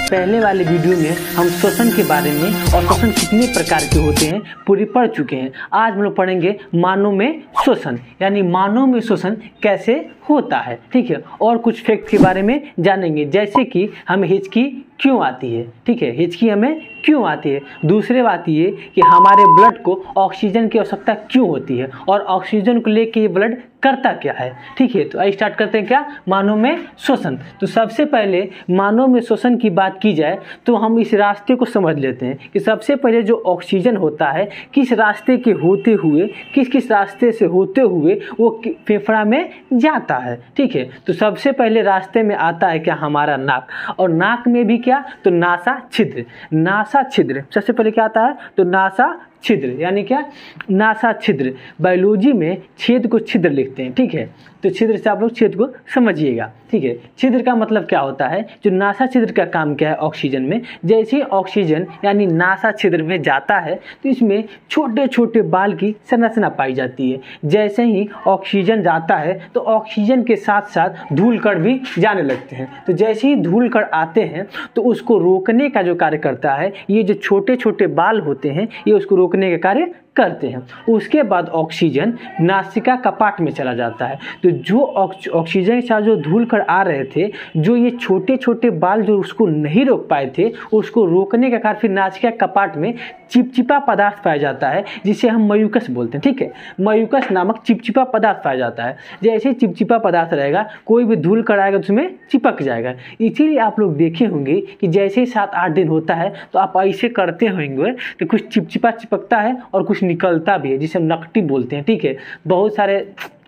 पहले वाले वीडियो में हम श्वसन के बारे में और श्वसन कितने प्रकार के होते हैं पूरी पढ़ चुके हैं। आज हम लोग पढ़ेंगे मानव में श्वसन, यानी मानव में श्वसन कैसे होता है। ठीक है, और कुछ फैक्ट के बारे में जानेंगे, जैसे कि हमें हिचकी क्यों आती है। ठीक है, हिचकी हमें क्यों आती है। दूसरी बात ये कि हमारे ब्लड को ऑक्सीजन की आवश्यकता क्यों होती है और ऑक्सीजन को लेके ये ब्लड करता क्या है। ठीक है, तो आइए स्टार्ट करते हैं क्या, मानव में श्वसन। तो सबसे पहले मानव में श्वसन की बात की जाए तो हम इस रास्ते को समझ लेते हैं कि सबसे पहले जो ऑक्सीजन होता है किस रास्ते के होते हुए, किस किस रास्ते से होते हुए वो फेफड़ा में जाता है। ठीक है, तो सबसे पहले रास्ते में आता है क्या, हमारा नाक, और नाक में भी क्या, तो नासा छिद्र। नासा छिद्र सबसे पहले क्या आता है, तो नासा छिद्र, यानी क्या, नासा छिद्र। बायोलॉजी में छेद को छिद्र लिखते हैं। ठीक है, तो छिद्र से आप लोग छेद को समझिएगा। ठीक है, छिद्र का मतलब क्या होता है, जो नासा छिद्र का काम क्या है ऑक्सीजन में, जैसे ही ऑक्सीजन यानी नासा छिद्र में जाता है तो इसमें छोटे छोटे बाल की संरचना पाई जाती है। जैसे ही ऑक्सीजन जाता है तो ऑक्सीजन के साथ साथ धूल कण भी जाने लगते हैं। तो जैसे ही धूल कण आते हैं तो उसको रोकने का जो कार्य करता है, ये जो छोटे छोटे बाल होते हैं ये उसको रोकने का कार्य करते हैं। उसके बाद ऑक्सीजन नासिका कपाट में चला जाता है। तो जो ऑक्सीजन के साथ जो धूल कण आ रहे थे, जो ये छोटे छोटे बाल जो उसको नहीं रोक पाए थे, उसको रोकने का कारण फिर नासिका कपाट में चिपचिपा पदार्थ पाया जाता है, जिसे हम म्यूकस बोलते हैं। ठीक है, म्यूकस नामक चिपचिपा पदार्थ पाया जाता है। जैसे चिपचिपा पदार्थ रहेगा, कोई भी धूल कण आएगा तो उसमें चिपक जाएगा। इसीलिए आप लोग देखे होंगे कि जैसे ही 7-8 दिन होता है तो आप ऐसे करते होंगे तो कुछ चिपचिपा चिपकता है और कुछ निकलता भी है, जिसे हम नकटी बोलते हैं। ठीक है, बहुत सारे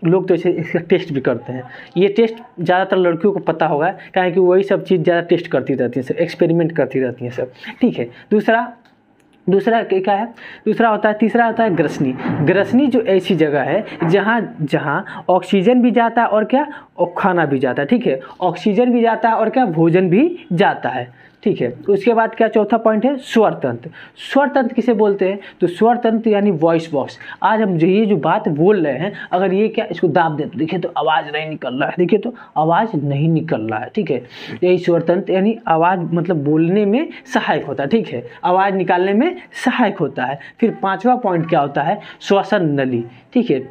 लोग तो इसे इसका टेस्ट भी करते हैं। ये टेस्ट ज़्यादातर लड़कियों को पता होगा, कारण कि वही सब चीज़ ज़्यादा टेस्ट करती रहती हैं, सब एक्सपेरिमेंट करती रहती हैं सब। ठीक है, दूसरा क्या है, दूसरा होता है, तीसरा होता है ग्रसनी। ग्रसनी जो ऐसी जगह है जहाँ ऑक्सीजन भी जाता है और क्या, और खाना भी जाता है। ठीक है, ऑक्सीजन भी जाता है और क्या, भोजन भी जाता है। ठीक है, उसके बाद क्या, चौथा पॉइंट है स्वर तंत्र। स्वर तंत्र किसे बोलते हैं, तो स्वर तंत्र यानी वॉइस बॉक्स। आज हम ये जो बात बोल रहे हैं, अगर ये क्या, इसको दाब दें तो देखिए तो आवाज़ नहीं निकल रहा है, देखिए तो आवाज़ नहीं निकल रहा है। ठीक है, यही स्वर तंत्र यानी आवाज़ मतलब बोलने में सहायक होता है। ठीक है, आवाज़ निकालने में सहायक होता है। फिर 5वां पॉइंट क्या होता है, श्वसन नली। ठीक है,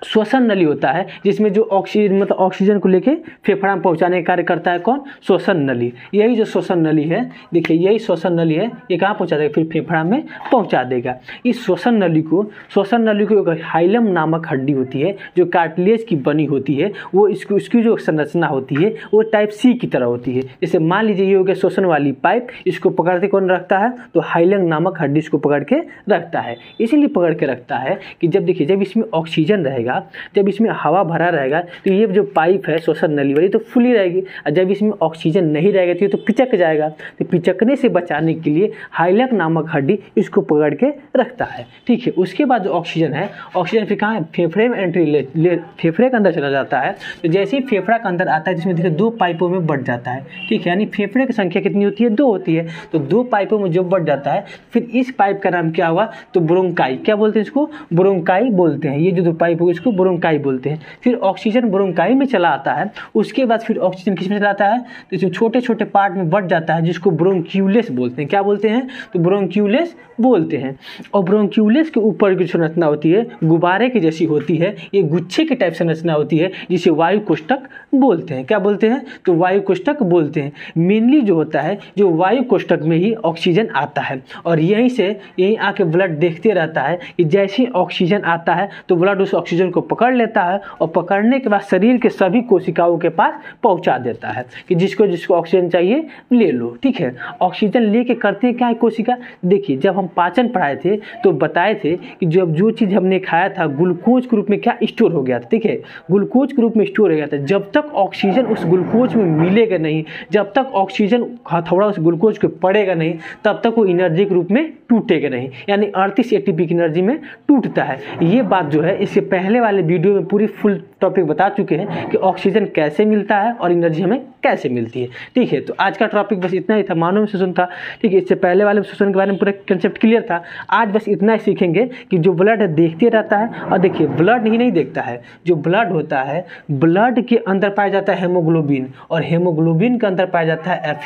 श्वसन नली होता है जिसमें जो ऑक्सीजन को लेके फेफड़ा में पहुंचाने का कार्य करता है कौन, श्वसन नली। यही जो श्वसन नली है, देखिए यही श्वसन नली है, ये कहाँ पहुंचा देगा, फिर फेफड़ा में पहुंचा देगा। इस श्वसन नली को एक हाइलम नामक हड्डी होती है जो कार्टिलेज की बनी होती है, वो इसकी जो संरचना होती है वो टाइप सी की तरह होती है। जैसे मान लीजिए ये हो गया श्वसन वाली पाइप, इसको पकड़ के कौन रखता है, तो हाइलम नामक हड्डी इसको पकड़ के रखता है। इसीलिए पकड़ के रखता है कि जब देखिए जब इसमें ऑक्सीजन रहेगा, जब इसमें हवा भरा रहेगा तो ये जो पाइप है श्वसन नली वाली तो फुली रहेगी, और जब इसमें ऑक्सीजन नहीं रहेगा तो ये तो पिचक जाएगा। तो पिचकने से बचाने के लिए हाइलक नामक हड्डी इसको पकड़ के रखता है। ठीक है, उसके बाद जो ऑक्सीजन है, ऑक्सीजन फिर कहाँ है, फेफड़े में एंट्री फेफड़े के अंदर चला जाता है। तो जैसे ही फेफड़ा के अंदर आता है जिसमें देखिए 2 पाइपों में बढ़ जाता है। ठीक है, यानी फेफड़े की संख्या कितनी होती है, 2 होती है। तो 2 पाइपों में जब बढ़ जाता है, फिर इस पाइप का नाम क्या हुआ, तो ब्रोंकाई। क्या बोलते हैं इसको, ब्रोंकाई बोलते हैं। ये जो 2 पाइप होगी इसको ब्रोंकाई बोलते हैं। फिर ऑक्सीजन ब्रोंकाई में चला आता है। उसके बाद फिर ऑक्सीजन किस में चला आता है, तो इसमें छोटे छोटे पार्ट में बढ़ जाता है, जिसको ब्रोंक्यूलेस बोलते हैं। क्या बोलते हैं, तो ब्रोंक्यूलेस बोलते हैं। और ब्रोंक्यूलेस के ऊपर की संरचना होती है गुब्बारे की जैसी होती है, ये गुच्छे के टाइप संरचना होती है, जिसे वायु कोष्ठक बोलते हैं। क्या बोलते हैं, तो वायु कोष्ठक बोलते हैं। मेनली जो होता है, जो वायु कोष्ठक में ही ऑक्सीजन आता है, और यहीं आके ब्लड देखते रहता है कि जैसे ऑक्सीजन आता है तो ब्लड उस ऑक्सीजन को पकड़ लेता है, और पकड़ने के बाद शरीर के सभी कोशिकाओं के पास पहुंचा देता है कि जिसको ऑक्सीजन चाहिए ले लो। ठीक है, ऑक्सीजन लेके करते हैं क्या है कोशिका, देखिए जब हम पाचन पढ़ाए थे तो बताए थे कि जब जो चीज़ हमने खाया था ग्लूकोज के रूप में क्या स्टोर हो गया था। ठीक है, ग्लूकोज के रूप में स्टोर हो गया था। जब तक ऑक्सीजन उस ग्लूकोज में मिलेगा नहीं, जब तक ऑक्सीजन हथौड़ा उस ग्लूकोज को पड़ेगा नहीं, तब तक वो एनर्जी के रूप में टूटेगा नहीं, यानी 38 एटीपी की एनर्जी में टूटता है। ये बात जो है इससे पहले पहले वाले वीडियो में पूरी फुल टॉपिक बता चुके हैं कि ऑक्सीजन कैसे मिलता है और एनर्जी हमें कैसे मिलती है। ठीक है, तो आज का टॉपिक बस इतना ही था, मानव में शोषण था। ठीक है, इससे पहले वाले शोषण के बारे में पूरा कंसेप्ट क्लियर था। आज बस इतना ही सीखेंगे कि जो ब्लड है देखते रहता है, और देखिए ब्लड ही नहीं देखता है, जो ब्लड होता है ब्लड के अंदर पाया जाता है हेमोग्लोबिन, और हेमोग्लोबिन के अंदर पाया जाता है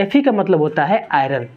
Fe का मतलब होता है आयरन।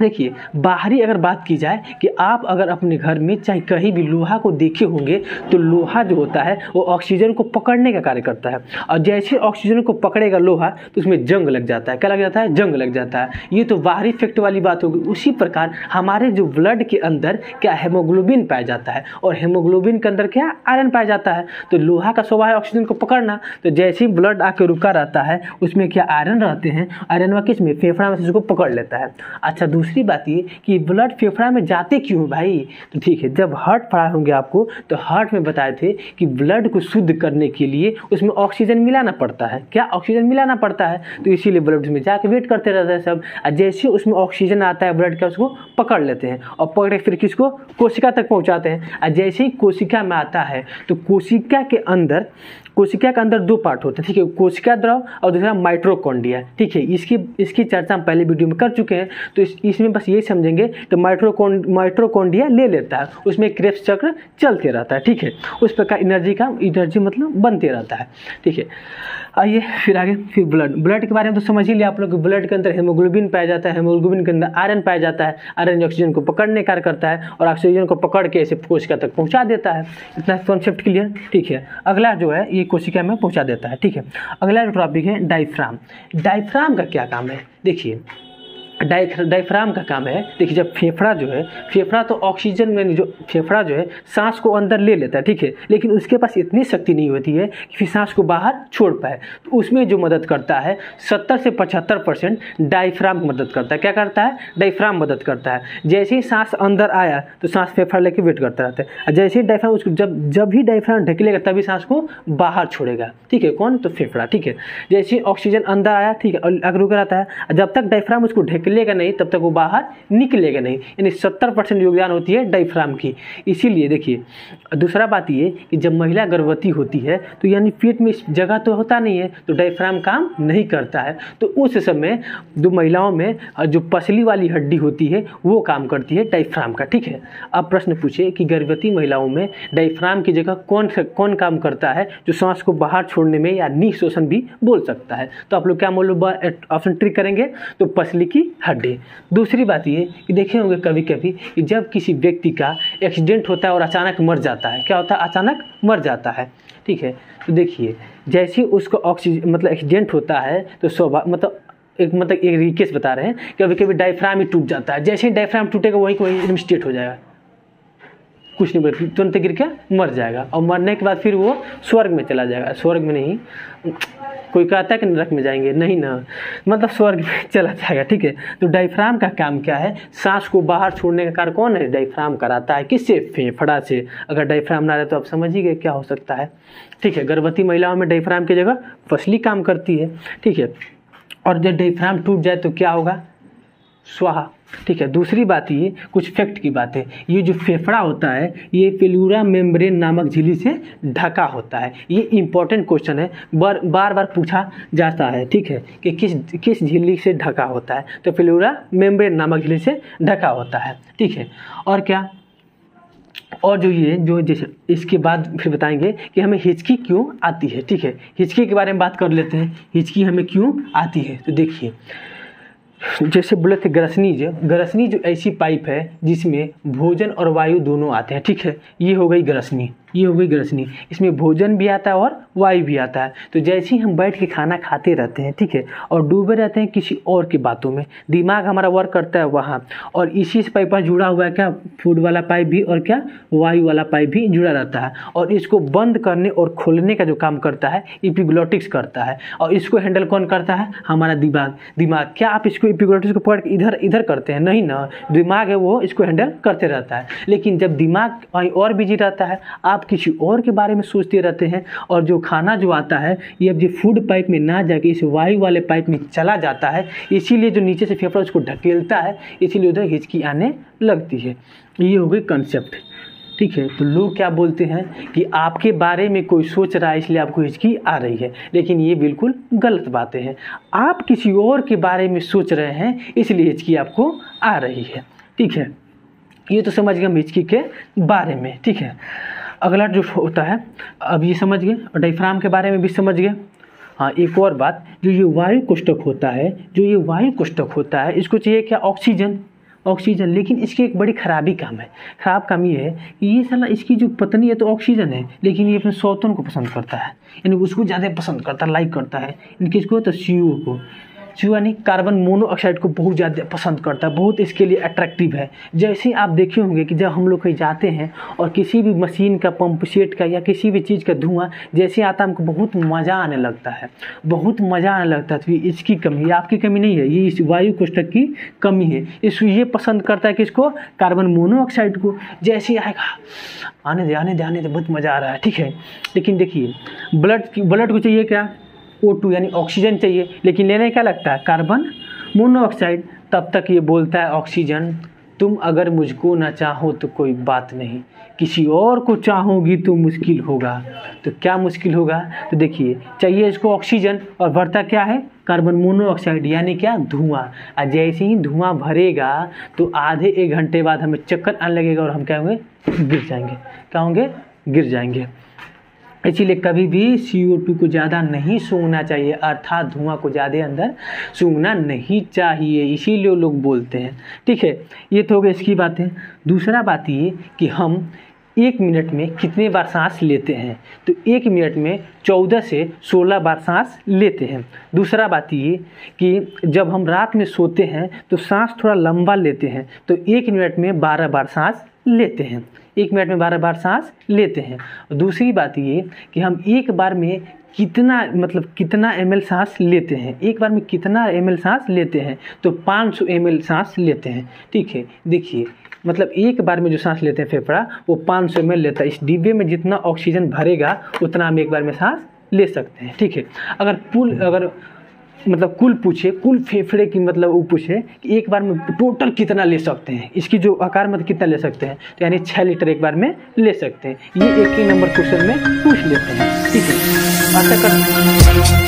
देखिए बाहरी अगर बात की जाए कि आप अगर अपने घर में चाहे कहीं भी लोहा को देखे होंगे तो लोहा जो होता है वो ऑक्सीजन को पकड़ने का कार्य करता है, और जैसे ऑक्सीजन को पकड़ेगा लोहा तो उसमें जंग लग जाता है। क्या लग जाता है? जंग लग जाता है। ये तो बाहरी इफेक्ट वाली बात होगी। उसी प्रकार हमारे जो ब्लड के अंदर क्या हेमोग्लोबिन पाया जाता है, और हेमोग्लोबिन के अंदर क्या आयरन पाया जाता है। तो लोहा का स्वभाव है ऑक्सीजन को पकड़ना, तो जैसे ही ब्लड आके रुका रहता है उसमें क्या आयरन रहते हैं, आयरन व किस में, फेफड़ा में से उसको पकड़ लेता है। अच्छा, दूसरी बात ये कि ब्लड फेफड़ा में जाते क्यों है भाई? तो ठीक है, जब हार्ट पढ़ाए होंगे आपको तो हार्ट में बताए थे कि ब्लड को शुद्ध करने के लिए उसमें ऑक्सीजन मिलाना पड़ता है। क्या ऑक्सीजन मिलाना पड़ता है? तो इसीलिए ब्लड उसमें जाके वेट करते रहते हैं सब। जैसे उसमें ऑक्सीजन आता है ब्लड का उसको पकड़ लेते हैं, और पकड़ के फिर किसको, कोशिका तक पहुंचाते हैं। और जैसे ही कोशिका में आता है तो कोशिका के अंदर दो पार्ट होते हैं। ठीक है, कोशिका द्रव और दूसरा माइटोकॉन्ड्रिया। ठीक है, इसकी चर्चा हम पहले वीडियो में कर चुके हैं, तो इसमें बस यही समझेंगे तो माइटोकॉन्ड्रिया ले लेता है, उसमें क्रेब्स चक्र चलते रहता है। ठीक है, उस प्रकार एनर्जी मतलब बनते रहता है। ठीक है, आइए फिर आगे, फिर ब्लड के बारे में तो समझ ही लिया आप लोग। ब्लड के अंदर हेमोग्लोबिन पाया जाता है, हेमोग्लोबिन के अंदर आयरन पाया जाता है, आयरन ऑक्सीजन को पकड़ने कार्य करता है, और ऑक्सीजन को पकड़ के इसे कोशिका तक पहुंचा देता है। इतना कॉन्सेप्ट क्लियर? ठीक है, अगला जो है ये कोशिका में पहुंचा देता है। ठीक है, अगला जो टॉपिक है डायफ्राम। डायफ्राम का क्या काम है? देखिए डायफ्राम का काम है, देखिए जब फेफड़ा तो ऑक्सीजन में जो फेफड़ा जो है सांस को अंदर ले लेता है। ठीक है, लेकिन उसके पास इतनी शक्ति नहीं होती है कि फिर सांस को बाहर छोड़ पाए। तो उसमें जो मदद करता है 70 से 75% डायफ्राम मदद करता है। क्या करता है? डायफ्राम मदद करता है। जैसे ही सांस अंदर आया तो सांस फेफड़ा लेके वेट करता रहता है, और जैसे ही डायफ्राम उसको जब भी डायफ्राम ढकेलेगा तभी सांस को बाहर छोड़ेगा। ठीक है, कौन? तो फेफड़ा। ठीक है, जैसे ही ऑक्सीजन अंदर आया, ठीक है, और अगर रुका रहता है, जब तक डायफ्राम उसको ढकेलेगा नहीं तब तक वो बाहर निकलेगा नहीं। यानी 70% योगदान होती है डायफ्राम की। इसीलिए देखिए दूसरा बात ये कि जब महिला गर्भवती होती है तो यानी पेट में जगह तो होता नहीं है, तो डायफ्राम काम नहीं करता है। तो उस समय जो महिलाओं में जो पसली वाली हड्डी होती है वो काम करती है डायफ्राम का। ठीक है, अब प्रश्न पूछे कि गर्भवती महिलाओं में डायफ्राम की जगह कौन काम करता है, जो सांस को बाहर छोड़ने में या निःशोषण भी बोल सकता है? तो आप लोग क्या मालूम ऑप्शन ट्रिक करेंगे? तो पसली की हड्डी। दूसरी बात ये कि देखे होंगे कभी कभी कि जब किसी व्यक्ति का एक्सीडेंट होता है और अचानक मर जाता है, क्या होता है? अचानक मर जाता है। ठीक है, तो देखिए जैसे उसको ऑक्सीजन मतलब एक्सीडेंट होता है तो एक केस बता रहे हैं, कभी कभी डायफ्राम ही टूट जाता है। जैसे ही डायफ्राम टूटेगा वहीं एकदम स्ट्रेट हो जाएगा, कुछ नहीं बोले, तुरंत गिर के मर जाएगा, और मरने के बाद फिर वो स्वर्ग में चला जाएगा। स्वर्ग में नहीं, कोई कहता है कि नरक में जाएंगे, नहीं ना, मतलब स्वर्ग में चला जाएगा। ठीक है, तो डायफ्राम का काम क्या है? सांस को बाहर छोड़ने का कार्य कौन है? डायफ्राम कराता है। किससे? फेफड़ा से। अगर डायफ्राम ना रहे तो आप समझ ही गए क्या हो सकता है। ठीक है, गर्भवती महिलाओं में डायफ्राम की जगह पसली काम करती है। ठीक है, और जब डायफ्राम टूट जाए तो क्या होगा? स्वाहा। ठीक है, दूसरी बात ये कुछ फैक्ट की बात है, ये जो फेफड़ा होता है ये प्लेउरा मेम्ब्रेन नामक झिल्ली से ढका होता है। ये इंपॉर्टेंट क्वेश्चन है, बार बार पूछा जाता है। ठीक है, कि किस झिल्ली से ढका होता है? तो प्लेउरा मेम्ब्रेन नामक झिल्ली से ढका होता है। ठीक है, और क्या, और जो जैसे इसके बाद फिर बताएंगे कि हमें हिचकी क्यों आती है। ठीक है, हिचकी के बारे में बात कर लेते हैं, हिचकी हमें क्यों आती है। तो देखिए जैसे बोले थे ग्रसनी जो ऐसी पाइप है जिसमें भोजन और वायु दोनों आते हैं। ठीक है, ये हो गई ग्रसनी, इसमें भोजन भी आता है और वायु भी आता है। तो जैसे ही हम बैठ के खाना खाते रहते हैं, ठीक है, और डूबे रहते हैं किसी और की बातों में, दिमाग हमारा वर्क करता है वहाँ, और इसी से पाइप जुड़ा हुआ है क्या? फूड वाला पाइप भी, और क्या? वायु वाला पाइप भी जुड़ा रहता है, और इसको बंद करने और खोलने का जो काम करता है एपिग्लोटिक्स करता है। और इसको हैंडल कौन करता है? हमारा दिमाग। क्या आप इसको एपिग्लोटिक्स को पकड़ के इधर करते हैं? नहीं ना, दिमाग है वो इसको हैंडल करते रहता है। लेकिन जब दिमाग कहीं और बिजी रहता है, आप किसी और के बारे में सोचते रहते हैं, और जो खाना जो आता है ये अब जो फूड पाइप में ना जाके इस वायु वाले पाइप में चला जाता है, इसीलिए जो नीचे से फेफड़ा उसको ढकेलता है, इसीलिए उधर हिचकी आने लगती है। ये हो गई कंसेप्ट। ठीक है। तो लोग क्या बोलते हैं कि आपके बारे में कोई सोच रहा है इसलिए आपको हिचकी आ रही है, लेकिन ये बिल्कुल गलत बातें हैं। आप किसी और के बारे में सोच रहे हैं इसलिए हिचकी आपको आ रही है, ठीक है। ये तो समझ गए हम हिचकी के बारे में, ठीक है। अगला जो होता है, अब ये समझ गए, और डायफ्राम के बारे में भी समझ गए। हाँ, एक और बात, जो ये वायु कोष्ठक होता है, इसको चाहिए क्या? ऑक्सीजन। लेकिन इसकी एक बड़ी खराब काम ये है कि ये साला इसकी जो पत्नी है तो ऑक्सीजन है, लेकिन ये अपने सौतन को पसंद करता है, यानी उसको ज़्यादा पसंद करता है, लाइक करता है। इनकी इसको तो CO को, यानी कार्बन मोनोऑक्साइड को बहुत ज़्यादा पसंद करता है, बहुत इसके लिए अट्रैक्टिव है। जैसे आप देखे होंगे कि जब हम लोग कहीं जाते हैं और किसी भी मशीन का, पंप सेट का या किसी भी चीज़ का धुआं जैसे आता है, हमको बहुत मज़ा आने लगता है। तो इसकी कमी, आपकी कमी नहीं है, ये इस वायु कोष्ठक की कमी है। ये पसंद करता है किसको? कार्बन मोनोऑक्साइड को। जैसे आएगा आने दे बहुत मज़ा आ रहा है, ठीक है। लेकिन देखिए ब्लड को चाहिए क्या? O2 यानी ऑक्सीजन चाहिए, लेकिन लेने क्या लगता है? Carbon monoxide. तब तक ये बोलता है ऑक्सीजन, तुम अगर मुझको ना चाहो तो कोई बात नहीं, किसी और को चाहोगी तो मुश्किल होगा। तो क्या मुश्किल होगा? तो देखिए, चाहिए इसको ऑक्सीजन और भरता क्या है? कार्बन मोनोऑक्साइड, यानी क्या? धुआं। और जैसे ही धुआं भरेगा तो आधे 1 घंटे बाद हमें चक्कर आने लगेगा और हम क्या होंगे? गिर जाएंगे। इसीलिए कभी भी CO2 को ज़्यादा नहीं सूंघना चाहिए, अर्थात धुआं को ज़्यादा अंदर सूंघना नहीं चाहिए, इसीलिए लोग बोलते हैं, ठीक है। ये तो हो गया इसकी बातें। दूसरा बात ये कि हम 1 मिनट में कितने बार सांस लेते हैं? तो 1 मिनट में 14 से 16 बार सांस लेते हैं। दूसरा बात ये कि जब हम रात में सोते हैं तो सांस थोड़ा लंबा लेते हैं, तो 1 मिनट में 12 बार सांस लेते हैं। 1 मिनट में 12 बार सांस लेते हैं। और दूसरी बात ये कि हम एक बार में कितना ml सांस लेते हैं, एक बार में कितना ml सांस लेते हैं? तो 500 ml सांस लेते हैं, ठीक है। देखिए, मतलब एक बार में जो सांस लेते हैं फेफड़ा, वो 500 ml लेता है। इस डिब्बे में जितना ऑक्सीजन भरेगा उतना हम एक बार में सांस ले सकते हैं, ठीक है। अगर कुल पूछे, कुल फेफड़े की वो पूछे कि एक बार में टोटल कितना ले सकते हैं, इसकी जो आकार कितना ले सकते हैं, तो यानी 6 लीटर एक बार में ले सकते हैं। ये 1 ही नंबर क्वेश्चन में पूछ लेते हैं, ठीक है। आशा कर